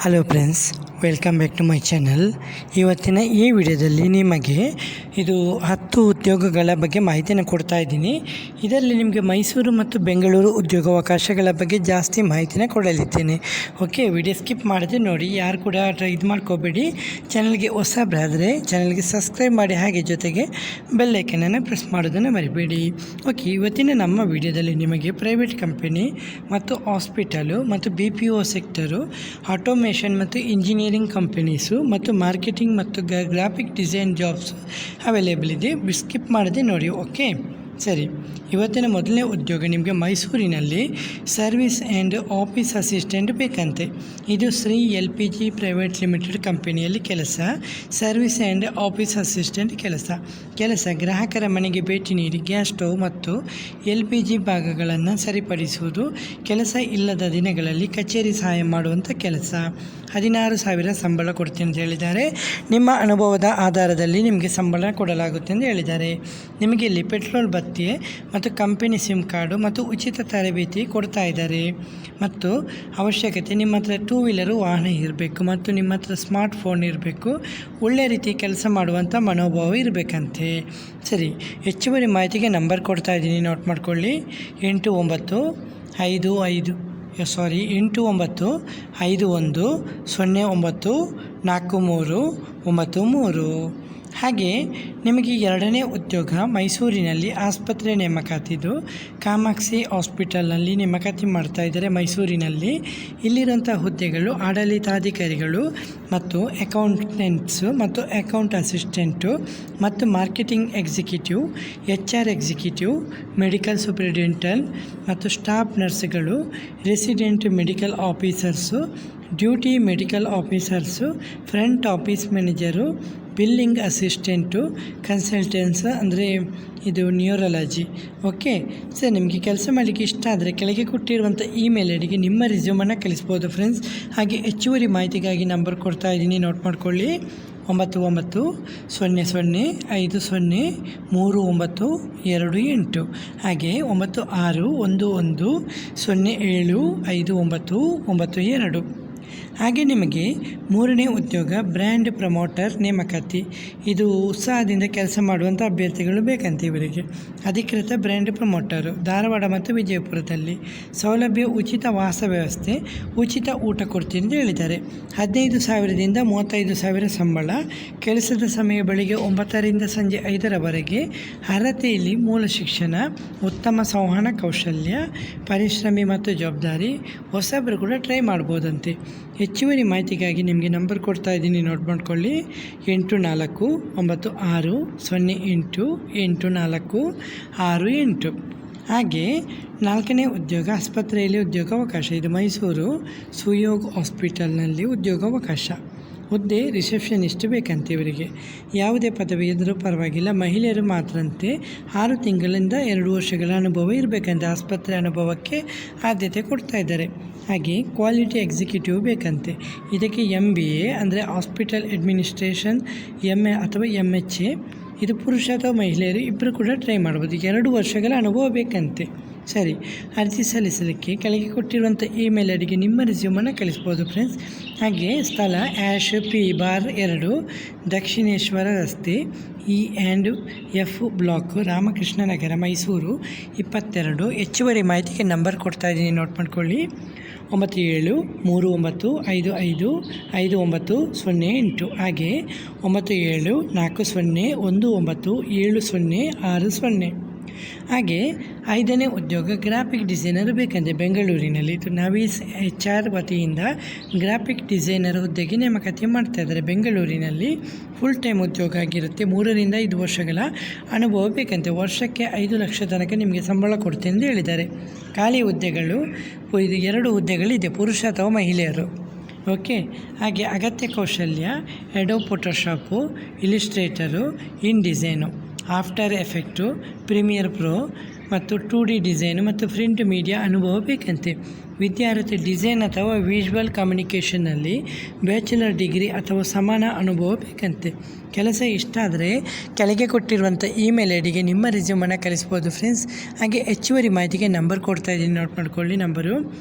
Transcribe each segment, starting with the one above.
Hello friends, welcome back to my channel. ಇವತ್ತಿನ ಈ ವಿಡಿಯೋದಲ್ಲಿ ನಿಮಗೆ ಇದು 10 ಉದ್ಯೋಗಗಳ ಬಗ್ಗೆ ಮಾಹಿತಿಯನ್ನು ಕೊಡ್ತಾ ಇದ್ದೀನಿ. ಇದರಲ್ಲಿ ನಿಮಗೆ ಮೈಸೂರು ಮತ್ತು ಬೆಂಗಳೂರು ಉದ್ಯೋಗಾವಕಾಶಗಳ ಬಗ್ಗೆ ಜಾಸ್ತಿ ಮಾಹಿತಿನ ಕೊಡಲಿದ್ದೇನೆ. ಓಕೆ, ವಿಡಿಯೋ ಸ್ಕಿಪ್ ಮಾಡದೆ ನೋಡಿ. ಯಾರು ಕೂಡ ಇದು ಮಾಡ್ಕೋಬೇಡಿ. ಚಾನಲ್ಗೆ ಹೊಸಬರಾದರೆ ಚಾನಲ್ಗೆ ಸಬ್ಸ್ಕ್ರೈಬ್ ಮಾಡಿ, ಹಾಗೆ ಜೊತೆಗೆ ಬೆಲ್ ಐಕನನ್ನು ಪ್ರೆಸ್ ಮಾಡೋದನ್ನು ಮರಿಬೇಡಿ. ಓಕೆ, ಇವತ್ತಿನ ನಮ್ಮ ವಿಡಿಯೋದಲ್ಲಿ ನಿಮಗೆ ಪ್ರೈವೇಟ್ ಕಂಪನಿ ಮತ್ತು ಹಾಸ್ಪಿಟಲು ಮತ್ತು BPO ಸೆಕ್ಟರು, ಆಟೋಮೇಷನ್ ಮತ್ತು ಇಂಜಿನಿಯರಿಂಗ್ ಕಂಪನೀಸು ಮತ್ತು ಮಾರ್ಕೆಟಿಂಗ್ ಮತ್ತು ಗ್ರಾಫಿಕ್ ಡಿಸೈನ್ ಜಾಬ್ಸ್ ಅವೈಲೇಬಲ್ ಇದೆ. ಸ್ಕಿಪ್ ಮಾಡದೆ ನೋಡಿ. ಓಕೆ, ಸರಿ. ಇವತ್ತಿನ ಮೊದಲನೇ ಉದ್ಯೋಗ ನಿಮಗೆ ಮೈಸೂರಿನಲ್ಲಿ ಸರ್ವಿಸ್ ಆ್ಯಂಡ್ ಆಫೀಸ್ ಅಸಿಸ್ಟೆಂಟ್ ಬೇಕಂತೆ. ಇದು ಶ್ರೀ LPG ಪ್ರೈವೇಟ್ ಲಿಮಿಟೆಡ್ ಕಂಪನಿಯಲ್ಲಿ ಕೆಲಸ. ಸರ್ವಿಸ್ ಆ್ಯಂಡ್ ಆಫೀಸ್ ಅಸಿಸ್ಟೆಂಟ್ ಕೆಲಸ ಗ್ರಾಹಕರ ಮನೆಗೆ ಭೇಟಿ ನೀಡಿ ಗ್ಯಾಸ್ ಸ್ಟವ್ ಮತ್ತು LPG ಭಾಗಗಳನ್ನು ಸರಿಪಡಿಸುವುದು. ಕೆಲಸ ಇಲ್ಲದ ದಿನಗಳಲ್ಲಿ ಕಚೇರಿ ಸಹಾಯ ಮಾಡುವಂಥ ಕೆಲಸ. 16,000 ಸಂಬಳ ಕೊಡ್ತೀನಿ ಅಂತ ಹೇಳಿದ್ದಾರೆ. ನಿಮ್ಮ ಅನುಭವದ ಆಧಾರದಲ್ಲಿ ನಿಮಗೆ ಸಂಬಳ ಕೊಡಲಾಗುತ್ತೆ ಎಂದು ಹೇಳಿದ್ದಾರೆ. ನಿಮಗೆ ಇಲ್ಲಿ ಪೆಟ್ರೋಲ್ ಭತ್ಯೆ ಮತ್ತು ಕಂಪನಿ ಸಿಮ್ ಕಾರ್ಡು ಮತ್ತು ಉಚಿತ ತರಬೇತಿ ಕೊಡ್ತಾ ಇದ್ದಾರೆ. ಮತ್ತು ಅವಶ್ಯಕತೆ, ನಿಮ್ಮ ಹತ್ರ 2 ವೀಲರು ವಾಹನ ಇರಬೇಕು ಮತ್ತು ನಿಮ್ಮ ಹತ್ರ ಸ್ಮಾರ್ಟ್ಫೋನ್ ಇರಬೇಕು. ಒಳ್ಳೆ ರೀತಿ ಕೆಲಸ ಮಾಡುವಂಥ ಮನೋಭಾವ ಇರಬೇಕಂತೆ. ಸರಿ, ಹೆಚ್ಚುವರಿ ಮಾಹಿತಿಗೆ ನಂಬರ್ ಕೊಡ್ತಾ ಇದ್ದೀನಿ, ನೋಟ್ ಮಾಡ್ಕೊಳ್ಳಿ. 8951094393. ಹಾಗೆ ನಿಮಗೆ ಎರಡನೇ ಉದ್ಯೋಗ ಮೈಸೂರಿನಲ್ಲಿ ಆಸ್ಪತ್ರೆ ನೇಮಕಾತಿದು. ಕಾಮಾಕ್ಷಿ ಹಾಸ್ಪಿಟಲ್ನಲ್ಲಿ ನೇಮಕಾತಿ ಮಾಡ್ತಾ ಇದ್ದಾರೆ ಮೈಸೂರಿನಲ್ಲಿ. ಇಲ್ಲಿರುವಂಥ ಹುದ್ದೆಗಳು ಆಡಳಿತಾಧಿಕಾರಿಗಳು ಮತ್ತು ಅಕೌಂಟೆಂಟ್ಸು ಮತ್ತು ಅಕೌಂಟ್ ಅಸಿಸ್ಟೆಂಟು ಮತ್ತು marketing executive, HR executive, medical superintendent ಮತ್ತು ಸ್ಟಾಫ್ ನರ್ಸ್ಗಳು, resident medical officers, duty medical officers, front office manager, billing assistant, consultants ಅಂದರೆ ಇದು ನ್ಯೂರಾಲಜಿ. ಓಕೆ ಸರ್, ನಿಮಗೆ ಕೆಲಸ ಮಾಡಲಿಕ್ಕೆ ಇಷ್ಟ ಆದರೆ ಕೆಳಗೆ ಕೊಟ್ಟಿರುವಂಥ ಇಮೇಲ್ ಐಡಿಗೆ ನಿಮ್ಮ ರಿಸ್ಯೂಮನ್ನು ಕಳಿಸ್ಬೋದು ಫ್ರೆಂಡ್ಸ್. ಹಾಗೆ ಹೆಚ್ಚುವರಿ ಮಾಹಿತಿಗಾಗಿ ನಂಬರ್ ಕೊಡ್ತಾ ಇದ್ದೀನಿ, ನೋಟ್ ಮಾಡ್ಕೊಳ್ಳಿ. 9950503928, ಹಾಗೆ 9611075992. ಹಾಗೆ ನಿಮಗೆ ಮೂರನೇ ಉದ್ಯೋಗ ಬ್ರ್ಯಾಂಡ್ ಪ್ರಮೋಟರ್ ನೇಮಕಾತಿ. ಇದು ಉತ್ಸಾಹದಿಂದ ಕೆಲಸ ಮಾಡುವಂಥ ಅಭ್ಯರ್ಥಿಗಳು ಬೇಕಂತೆ ಇವರಿಗೆ. ಅಧಿಕೃತ ಬ್ರ್ಯಾಂಡ್ ಪ್ರಮೋಟರು ಧಾರವಾಡ ಮತ್ತು ವಿಜಯಪುರದಲ್ಲಿ. ಸೌಲಭ್ಯ, ಉಚಿತ ವಾಸ ವ್ಯವಸ್ಥೆ, ಉಚಿತ ಊಟ ಕೊಡ್ತೀನಿ ಅಂತ ಹೇಳಿದ್ದಾರೆ. 15,000ದಿಂದ 35,000 ಸಂಬಳ. ಕೆಲಸದ ಸಮಯ ಬೆಳಿಗ್ಗೆ 9ರಿಂದ ಸಂಜೆ 5ರವರೆಗೆ. ಅರ್ಹತೆಯಲ್ಲಿ ಮೂಲ ಶಿಕ್ಷಣ, ಉತ್ತಮ ಸಂವಹನ ಕೌಶಲ್ಯ, ಪರಿಶ್ರಮಿ ಮತ್ತು ಜವಾಬ್ದಾರಿ. ಹೊಸಬರು ಕೂಡ ಟ್ರೈ ಮಾಡ್ಬೋದಂತೆ. ಹೆಚ್ಚುವರಿ ಮಾಹಿತಿಗಾಗಿ ನಿಮಗೆ ನಂಬರ್ ಕೊಡ್ತಾ ಇದ್ದೀನಿ, ನೋಟ್ ಮಾಡ್ಕೊಳ್ಳಿ. 84988468. ಹಾಗೆ ನಾಲ್ಕನೇ ಉದ್ಯೋಗ ಆಸ್ಪತ್ರೆಯಲ್ಲಿ ಉದ್ಯೋಗಾವಕಾಶ. ಇದು ಮೈಸೂರು ಸುಯೋಗ್ ಹಾಸ್ಪಿಟಲ್ನಲ್ಲಿ ಉದ್ಯೋಗಾವಕಾಶ. ಹುದ್ದೆ ರಿಸೆಪ್ಷನಿಸ್ಟ್ ಬೇಕಂತೆ ಇವರಿಗೆ. ಯಾವುದೇ ಪದವಿ ಇದ್ದರೂ ಪರವಾಗಿಲ್ಲ, ಮಹಿಳೆಯರು ಮಾತ್ರಂತೆ. 6 ತಿಂಗಳಿಂದ 2 ವರ್ಷಗಳ ಅನುಭವ ಇರಬೇಕಂತೆ. ಆಸ್ಪತ್ರೆ ಅನುಭವಕ್ಕೆ ಆದ್ಯತೆ ಕೊಡ್ತಾ ಇದ್ದಾರೆ. ಹಾಗೆ ಕ್ವಾಲಿಟಿ ಎಕ್ಸಿಕ್ಯೂಟಿವ್ ಬೇಕಂತೆ. ಇದಕ್ಕೆ MBA ಅಂದರೆ ಹಾಸ್ಪಿಟಲ್ ಅಡ್ಮಿನಿಸ್ಟ್ರೇಷನ್, MA ಅಥವಾ MHA. ಇದು ಪುರುಷ ಅಥವಾ ಮಹಿಳೆಯರು ಇಬ್ಬರು ಕೂಡ ಟ್ರೈ ಮಾಡ್ಬೋದು. 2 ವರ್ಷಗಳ ಅನುಭವ ಬೇಕಂತೆ. ಸರಿ, ಅರ್ಜಿ ಸಲ್ಲಿಸಲಿಕ್ಕೆ ಕೆಳಗೆ ಕೊಟ್ಟಿರುವಂಥ ಇಮೇಲ್ ಐಡಿಗೆ ನಿಮ್ಮ ರಿಸ್ಯೂಮನ್ನು ಕಳಿಸ್ಬೋದು ಫ್ರೆಂಡ್ಸ್. ಹಾಗೆ ಸ್ಥಳ #P/2, ದಕ್ಷಿಣೇಶ್ವರ ರಸ್ತೆ, E&F ಬ್ಲಾಕ್, ರಾಮಕೃಷ್ಣ ನಗರ, ಮೈಸೂರು 22. ಹೆಚ್ಚುವರಿ ಮಾಹಿತಿಗೆ ನಂಬರ್ ಕೊಡ್ತಾ ಇದ್ದೀನಿ, ನೋಟ್ ಮಾಡ್ಕೊಳ್ಳಿ. 9735555908, ಹಾಗೆ 9740197060. ಹಾಗೆ 5ನೇ ಉದ್ಯೋಗ ಗ್ರಾಫಿಕ್ ಡಿಸೈನರ್ ಬೇಕಂತೆ ಬೆಂಗಳೂರಿನಲ್ಲಿ. ಇದು ನವೀಸ್ HR ವತಿಯಿಂದ ಗ್ರಾಫಿಕ್ ಡಿಸೈನರ್ ಹುದ್ದೆಗೆ ನೇಮಕಾತಿ ಮಾಡ್ತಾ ಇದ್ದಾರೆ ಬೆಂಗಳೂರಿನಲ್ಲಿ. ಫುಲ್ ಟೈಮ್ ಉದ್ಯೋಗ ಆಗಿರುತ್ತೆ. 3ರಿಂದ 5 ವರ್ಷಗಳ ಅನುಭವ ಬೇಕಂತೆ. ವರ್ಷಕ್ಕೆ 5 ಲಕ್ಷ ತನಕ ನಿಮಗೆ ಸಂಬಳ ಕೊಡ್ತೀನಿ ಎಂದು ಹೇಳಿದ್ದಾರೆ. ಖಾಲಿ ಹುದ್ದೆಗಳು ಇದು 2 ಹುದ್ದೆಗಳಿದೆ, ಪುರುಷ ಅಥವಾ ಮಹಿಳೆಯರು. ಓಕೆ, ಹಾಗೆ ಅಗತ್ಯ ಕೌಶಲ್ಯ Adobe Photoshop, Illustrator, InDesign, After Effect, Premiere Pro, ಮತ್ತು 2D ಡಿಸೈನು ಮತ್ತು ಪ್ರಿಂಟ್ ಮೀಡಿಯಾ ಅನುಭವ ಬೇಕಂತೆ. ವಿದ್ಯಾರ್ಥಿ ಡಿಸೈನ್ ಅಥವಾ ವಿಜುವಲ್ ಕಮ್ಯುನಿಕೇಷನ್ನಲ್ಲಿ ಬ್ಯಾಚುಲರ್ ಡಿಗ್ರಿ ಅಥವಾ ಸಮಾನ ಅನುಭವ ಬೇಕಂತೆ. ಕೆಲಸ ಇಷ್ಟ ಆದರೆ ಕೆಳಗೆ ಕೊಟ್ಟಿರುವಂಥ ಇಮೇಲ್ ಐ ಡಿಗೆ ನಿಮ್ಮ ರೆಸ್ಯೂಮನ್ನು ಕಳಿಸ್ಬೋದು ಫ್ರೆಂಡ್ಸ್. ಹಾಗೆ ಹೆಚ್ಚುವರಿ ಮಾಹಿತಿಗೆ ನಂಬರ್ ಕೊಡ್ತಾ ಇದ್ದೀನಿ, ನೋಟ್ ಮಾಡ್ಕೊಳ್ಳಿ. ನಂಬರು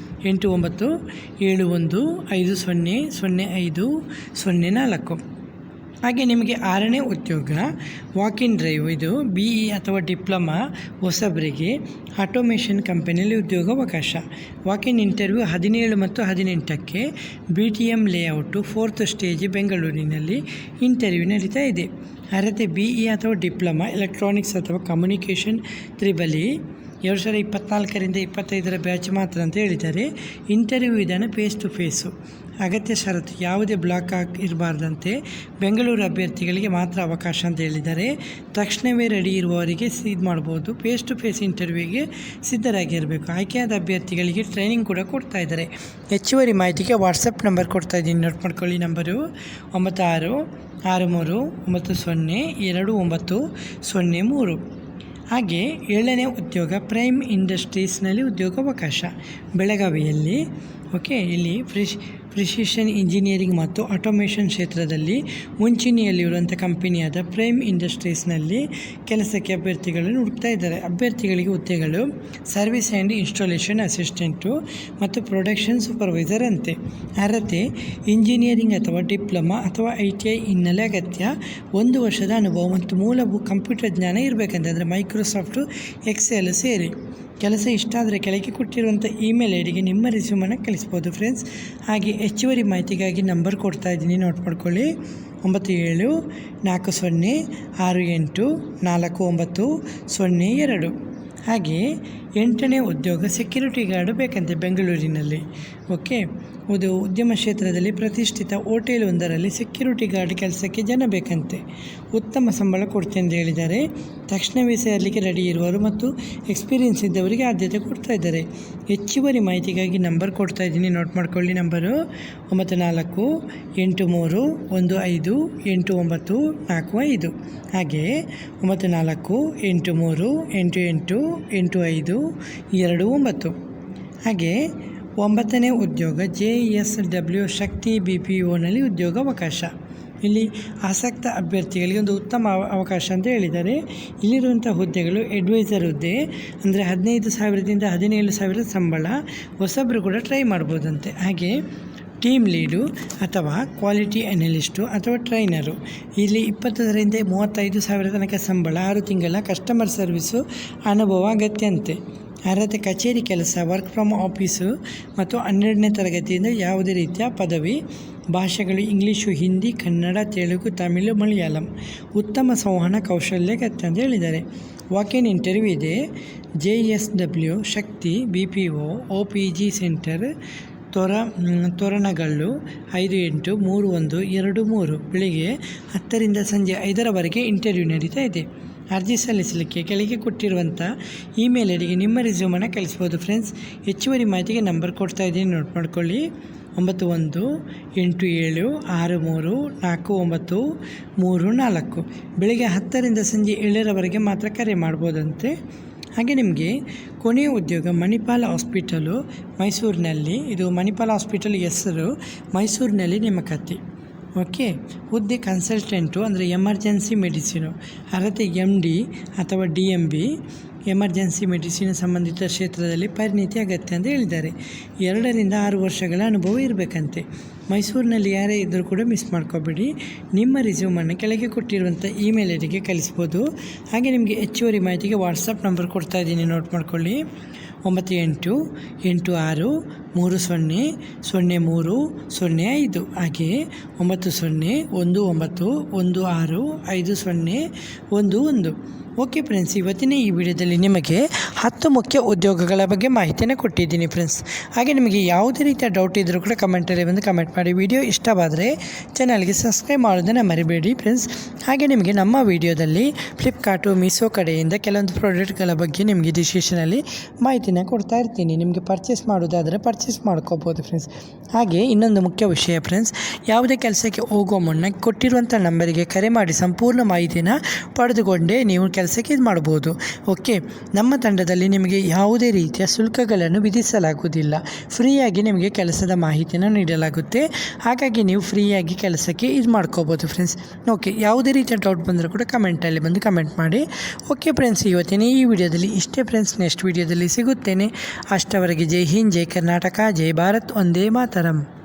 8971500504. ಹಾಗೆ ನಿಮಗೆ 6ನೇ ಉದ್ಯೋಗ ವಾಕ್ ಇನ್ ಡ್ರೈವ್. ಇದು BE ಅಥವಾ ಡಿಪ್ಲೊಮಾ ಹೊಸಬರಿಗೆ ಆಟೋಮೇಷನ್ ಕಂಪನಿಯಲ್ಲಿ ಉದ್ಯೋಗಾವಕಾಶ. ವಾಕ್ ಇನ್ ಇಂಟರ್ವ್ಯೂ 17 ಮತ್ತು 18ಕ್ಕೆ BTM ಲೇಔಟು 4th ಸ್ಟೇಜ್ ಬೆಂಗಳೂರಿನಲ್ಲಿ ಇಂಟರ್ವ್ಯೂ ನಡೀತಾ ಇದೆ. ಅರ್ಹತೆ BE ಅಥವಾ ಡಿಪ್ಲೊಮಾ ಎಲೆಕ್ಟ್ರಾನಿಕ್ಸ್ ಅಥವಾ ಕಮ್ಯುನಿಕೇಷನ್ ತ್ರಿಬಲಿ 2024ರಿಂದ 25ರ ಬ್ಯಾಚ್ ಮಾತ್ರ ಅಂತ ಹೇಳಿದ್ದಾರೆ. ಇಂಟರ್ವ್ಯೂ ವಿಧಾನ ಫೇಸ್ ಟು ಫೇಸು. ಅಗತ್ಯ ಷರತ್ತು ಯಾವುದೇ ಬ್ಲಾಕ್ ಇರಬಾರ್ದಂತೆ. ಬೆಂಗಳೂರು ಅಭ್ಯರ್ಥಿಗಳಿಗೆ ಮಾತ್ರ ಅವಕಾಶ ಅಂತ ಹೇಳಿದ್ದಾರೆ. ತಕ್ಷಣವೇ ರೆಡಿ ಇರುವವರಿಗೆ ಇದು ಮಾಡ್ಬೋದು. ಫೇಸ್ ಟು ಫೇಸ್ ಇಂಟರ್ವ್ಯೂಗೆ ಸಿದ್ಧರಾಗಿರಬೇಕು. ಆಯ್ಕೆಯಾದ ಅಭ್ಯರ್ಥಿಗಳಿಗೆ ಟ್ರೈನಿಂಗ್ ಕೂಡ ಕೊಡ್ತಾ ಇದ್ದಾರೆ. ಹೆಚ್ಚುವರಿ ಮಾಹಿತಿಗೆ ವಾಟ್ಸಪ್ ನಂಬರ್ ಕೊಡ್ತಾ ಇದ್ದೀನಿ, ನೋಟ್ ಮಾಡ್ಕೊಳ್ಳಿ. ನಂಬರು 9663902903. ಹಾಗೆ 7ನೇ ಉದ್ಯೋಗ ಪ್ರೈಮ್ ಇಂಡಸ್ಟ್ರೀಸ್ನಲ್ಲಿ ಉದ್ಯೋಗಾವಕಾಶ ಬೆಳಗಾವಿಯಲ್ಲಿ. ಇಲ್ಲಿ ಪ್ರಿಸಿಷನ್ ಇಂಜಿನಿಯರಿಂಗ್ ಮತ್ತು ಆಟೋಮೇಷನ್ ಕ್ಷೇತ್ರದಲ್ಲಿ ಮುಂಚೂಣಿಯಲ್ಲಿರುವಂಥ ಕಂಪನಿಯಾದ ಪ್ರೈಮ್ ಇಂಡಸ್ಟ್ರೀಸ್ನಲ್ಲಿ ಕೆಲಸಕ್ಕೆ ಅಭ್ಯರ್ಥಿಗಳನ್ನು ಹುಡುಕ್ತಾ ಇದ್ದಾರೆ. ಅಭ್ಯರ್ಥಿಗಳಿಗೆ ಹುದ್ದೆಗಳು ಸರ್ವಿಸ್ ಆ್ಯಂಡ್ ಇನ್ಸ್ಟಾಲೇಷನ್ ಅಸಿಸ್ಟೆಂಟು ಮತ್ತು ಪ್ರೊಡಕ್ಷನ್ ಸೂಪರ್ವೈಸರ್ ಅಂತೆ. ಅರ್ಹತೆ ಇಂಜಿನಿಯರಿಂಗ್ ಅಥವಾ ಡಿಪ್ಲೊಮಾ ಅಥವಾ ITI ಹಿನ್ನೆಲೆ ಅಗತ್ಯ. 1 ವರ್ಷದ ಅನುಭವ ಮತ್ತು ಮೂಲಭೂತ ಕಂಪ್ಯೂಟರ್ ಜ್ಞಾನ ಇರಬೇಕಂತ, ಅಂದರೆ ಮೈಕ್ರೋಸಾಫ್ಟು ಎಕ್ಸೆಲ್ ಸೇರಿ. ಕೆಲಸ ಇಷ್ಟ ಆದರೆ ಕೆಳಗೆ ಕೊಟ್ಟಿರುವಂಥ ಇಮೇಲ್ ಐ ಡಿಗೆ ನಿಮ್ಮ ರೆಸ್ಯೂಮನ್ನು ಕಳಿಸ್ಬೋದು ಫ್ರೆಂಡ್ಸ್. ಹಾಗೆ ಹೆಚ್ಚುವರಿ ಮಾಹಿತಿಗಾಗಿ ನಂಬರ್ ಕೊಡ್ತಾ ಇದ್ದೀನಿ, ನೋಟ್ ಮಾಡ್ಕೊಳ್ಳಿ. 9740848902. ಹಾಗೆ 8ನೇ ಉದ್ಯೋಗ ಸೆಕ್ಯೂರಿಟಿ ಗಾರ್ಡ್ ಬೇಕಂತೆ ಬೆಂಗಳೂರಿನಲ್ಲಿ. ಇದು ಉದ್ಯಮ ಕ್ಷೇತ್ರದಲ್ಲಿ ಪ್ರತಿಷ್ಠಿತ ಹೋಟೆಲ್ ಒಂದರಲ್ಲಿ ಸೆಕ್ಯೂರಿಟಿ ಗಾರ್ಡ್ ಕೆಲಸಕ್ಕೆ ಜನ ಬೇಕಂತೆ. ಉತ್ತಮ ಸಂಬಳ ಕೊಡ್ತೇನೆ ಅಂತ ಹೇಳಿದ್ದಾರೆ. ತಕ್ಷಣವೇ ಸೇರಲಿಕ್ಕೆ ರೆಡಿ ಇರುವವರು ಮತ್ತು ಎಕ್ಸ್ಪೀರಿಯೆನ್ಸ್ ಇದ್ದವರಿಗೆ ಆದ್ಯತೆ ಕೊಡ್ತಾ ಇದ್ದಾರೆ. ಹೆಚ್ಚುವರಿ ಮಾಹಿತಿಗಾಗಿ ನಂಬರ್ ಕೊಡ್ತಾ ಇದ್ದೀನಿ, ನೋಟ್ ಮಾಡ್ಕೊಳ್ಳಿ. ನಂಬರು 9483158945. ಹಾಗೆ 9483888529. ಹಾಗೆ 9ನೇ ಉದ್ಯೋಗ JSW ಶಕ್ತಿ BPOನಲ್ಲಿ ಉದ್ಯೋಗಾವಕಾಶ. ಇಲ್ಲಿ ಆಸಕ್ತ ಅಭ್ಯರ್ಥಿಗಳಿಗೆ ಒಂದು ಉತ್ತಮ ಅವಕಾಶ ಅಂತ ಹೇಳಿದ್ದಾರೆ. ಇಲ್ಲಿರುವಂಥ ಹುದ್ದೆಗಳು ಅಡ್ವೈಸರ್ ಹುದ್ದೆ, ಅಂದರೆ 15,000ದಿಂದ 17,000 ಸಂಬಳ. ಹೊಸಬ್ರು ಕೂಡ ಟ್ರೈ ಮಾಡ್ಬೋದಂತೆ. ಹಾಗೆ ಟೀಮ್ ಲೀಡು ಅಥವಾ ಕ್ವಾಲಿಟಿ ಅನಲಿಸ್ಟು ಅಥವಾ ಟ್ರೈನರು. ಇಲ್ಲಿ 20,000ರಿಂದ 35,000 ತನಕ ಸಂಬಳ. 6 ತಿಂಗಳ ಕಸ್ಟಮರ್ ಸರ್ವಿಸು ಅನುಭವ ಅಗತ್ಯ ಅಂತೆ. ಅರ್ಹತೆ ಕಚೇರಿ ಕೆಲಸ, ವರ್ಕ್ ಫ್ರಮ್ ಆಫೀಸು ಮತ್ತು 12ನೇ ತರಗತಿಯಿಂದ ಯಾವುದೇ ರೀತಿಯ ಪದವಿ. ಭಾಷೆಗಳು ಇಂಗ್ಲೀಷು, ಹಿಂದಿ, ಕನ್ನಡ, ತೆಲುಗು, ತಮಿಳು, ಮಲಯಾಳಂ. ಉತ್ತಮ ಸಂವಹನ ಕೌಶಲ್ಯ ಅಗತ್ಯ ಅಂತ ಹೇಳಿದ್ದಾರೆ. ವಾಕ್ ಇನ್ ಇಂಟರ್ವ್ಯೂ ಇದೆ. JSW ಶಕ್ತಿ BPO OPG ಸೆಂಟರ್, ತೋರಣಗಲ್ಲು 583123. ಬೆಳಿಗ್ಗೆ 10ರಿಂದ ಸಂಜೆ 5ರವರೆಗೆ ಇಂಟರ್ವ್ಯೂ ನಡೀತಾ ಇದೆ. ಅರ್ಜಿ ಸಲ್ಲಿಸಲಿಕ್ಕೆ ಕೆಳಗೆ ಕೊಟ್ಟಿರುವಂಥ ಇಮೇಲ್ ಐ ಡಿಗೆ ನಿಮ್ಮ ರೆಸ್ಯೂಮನ್ನು ಕಳಿಸ್ಬೋದು ಫ್ರೆಂಡ್ಸ್. ಹೆಚ್ಚುವರಿ ಮಾಹಿತಿಗೆ ನಂಬರ್ ಕೊಡ್ತಾ ಇದ್ದೀನಿ, ನೋಟ್ ಮಾಡ್ಕೊಳ್ಳಿ. 9187634934. ಬೆಳಗ್ಗೆ 10ರಿಂದ ಸಂಜೆ 7ರವರೆಗೆ ಮಾತ್ರ ಕರೆ ಮಾಡ್ಬೋದಂತೆ. ಹಾಗೆ ನಿಮಗೆ ಕೊನೆಯ ಉದ್ಯೋಗ ಮಣಿಪಾಲ್ ಹಾಸ್ಪಿಟಲು ಮೈಸೂರಿನಲ್ಲಿ. ಇದು ಮಣಿಪಾಲ್ ಹಾಸ್ಪಿಟಲ್ ಹೆಸರು, ಮೈಸೂರಿನಲ್ಲಿ ನೇಮಕಾತಿ. ಹುದ್ದೆ ಕನ್ಸಲ್ಟೆಂಟು, ಅಂದರೆ ಎಮರ್ಜೆನ್ಸಿ ಮೆಡಿಸಿನು. ಅರ್ಹತೆ MD ಅಥವಾ DMB ಎಮರ್ಜೆನ್ಸಿ ಮೆಡಿಸಿನ್ ಸಂಬಂಧಿತ ಕ್ಷೇತ್ರದಲ್ಲಿ ಪರಿಣಿತಿ ಅಗತ್ಯ ಅಂತ ಹೇಳಿದ್ದಾರೆ. 2ರಿಂದ 6 ವರ್ಷಗಳ ಅನುಭವ ಇರಬೇಕಂತೆ. ಮೈಸೂರಿನಲ್ಲಿ ಯಾರೇ ಇದ್ದರೂ ಕೂಡ ಮಿಸ್ ಮಾಡ್ಕೋಬೇಡಿ. ನಿಮ್ಮ ರೆಸ್ಯೂಮನ್ನು ಕೆಳಗೆ ಕೊಟ್ಟಿರುವಂಥ ಇಮೇಲ್ ಐ ಡಿಗೆ ಕಳಿಸ್ಬೋದು. ಹಾಗೆ ನಿಮಗೆ ಹೆಚ್ಚುವರಿ ಮಾಹಿತಿಗೆ ವಾಟ್ಸಪ್ ನಂಬರ್ ಕೊಡ್ತಾ ಇದ್ದೀನಿ, ನೋಟ್ ಮಾಡ್ಕೊಳ್ಳಿ. 9883300305. ಹಾಗೆ 9019165011. ಫ್ರೆಂಡ್ಸ್, ಇವತ್ತಿನ ಈ ವಿಡಿಯೋದಲ್ಲಿ ನಿಮಗೆ 10 ಮುಖ್ಯ ಉದ್ಯೋಗಗಳ ಬಗ್ಗೆ ಮಾಹಿತಿಯನ್ನು ಕೊಟ್ಟಿದ್ದೀನಿ ಫ್ರೆಂಡ್ಸ್. ಹಾಗೆ ನಿಮಗೆ ಯಾವುದೇ ರೀತಿಯ ಡೌಟ್ ಇದ್ದರೂ ಕೂಡ ಕಮೆಂಟಲ್ಲಿ ಬಂದು ಕಮೆಂಟ್ ಮಾಡಿ. ವಿಡಿಯೋ ಇಷ್ಟವಾದರೆ ಚಾನಲ್ಗೆ ಸಬ್ಸ್ಕ್ರೈಬ್ ಮಾಡೋದನ್ನು ಮರಿಬೇಡಿ ಫ್ರೆಂಡ್ಸ್. ಹಾಗೆ ನಿಮಗೆ ನಮ್ಮ ವಿಡಿಯೋದಲ್ಲಿ ಫ್ಲಿಪ್ಕಾರ್ಟು, ಮೀಶೋ ಕಡೆಯಿಂದ ಕೆಲವೊಂದು ಪ್ರಾಡಕ್ಟ್ಗಳ ಬಗ್ಗೆ ನಿಮಗೆ ಡಿಸ್ಕ್ರಿಪ್ಷನಲ್ಲಿ ಮಾಹಿತಿನ ಕೊಡ್ತಾ ಇರ್ತೀನಿ. ನಿಮಗೆ ಪರ್ಚೇಸ್ ಮಾಡೋದಾದರೆ ಪರ್ಚೇಸ್ ಮಾಡ್ಕೋಬೋದು ಫ್ರೆಂಡ್ಸ್. ಹಾಗೆ ಇನ್ನೊಂದು ಮುಖ್ಯ ವಿಷಯ ಫ್ರೆಂಡ್ಸ್, ಯಾವುದೇ ಕೆಲಸಕ್ಕೆ ಹೋಗೋ ಮುನ್ನ ಕೊಟ್ಟಿರುವಂಥ ನಂಬರಿಗೆ ಕರೆ ಮಾಡಿ ಸಂಪೂರ್ಣ ಮಾಹಿತಿನ ಪಡೆದುಕೊಂಡೇ ನೀವು ಕೆಲಸ ಕೆಲಸಕ್ಕೆ ಇದು ಮಾಡ್ಬೋದು. ಓಕೆ, ನಮ್ಮ ತಂಡದಲ್ಲಿ ನಿಮಗೆ ಯಾವುದೇ ರೀತಿಯ ಶುಲ್ಕಗಳನ್ನು ವಿಧಿಸಲಾಗುವುದಿಲ್ಲ. ಫ್ರೀಯಾಗಿ ನಿಮಗೆ ಕೆಲಸದ ಮಾಹಿತಿಯನ್ನು ನೀಡಲಾಗುತ್ತೆ. ಹಾಗಾಗಿ ನೀವು ಫ್ರೀಯಾಗಿ ಕೆಲಸಕ್ಕೆ ಇದು ಮಾಡ್ಕೋಬೋದು ಫ್ರೆಂಡ್ಸ್. ಓಕೆ, ಯಾವುದೇ ರೀತಿಯ ಡೌಟ್ ಬಂದರೂ ಕೂಡ ಕಮೆಂಟಲ್ಲಿ ಬಂದು ಕಮೆಂಟ್ ಮಾಡಿ. ಓಕೆ ಫ್ರೆಂಡ್ಸ್, ಇವತ್ತಿನ ಈ ವಿಡಿಯೋದಲ್ಲಿ ಇಷ್ಟೇ ಫ್ರೆಂಡ್ಸ್. ನೆಕ್ಸ್ಟ್ ವಿಡಿಯೋದಲ್ಲಿ ಸಿಗುತ್ತೇನೆ. ಅಷ್ಟವರೆಗೆ ಜೈ ಹಿಂದ್, ಜೈ ಕರ್ನಾಟಕ, ಜೈ ಭಾರತ್, ವಂದೇ ಮಾತರಂ.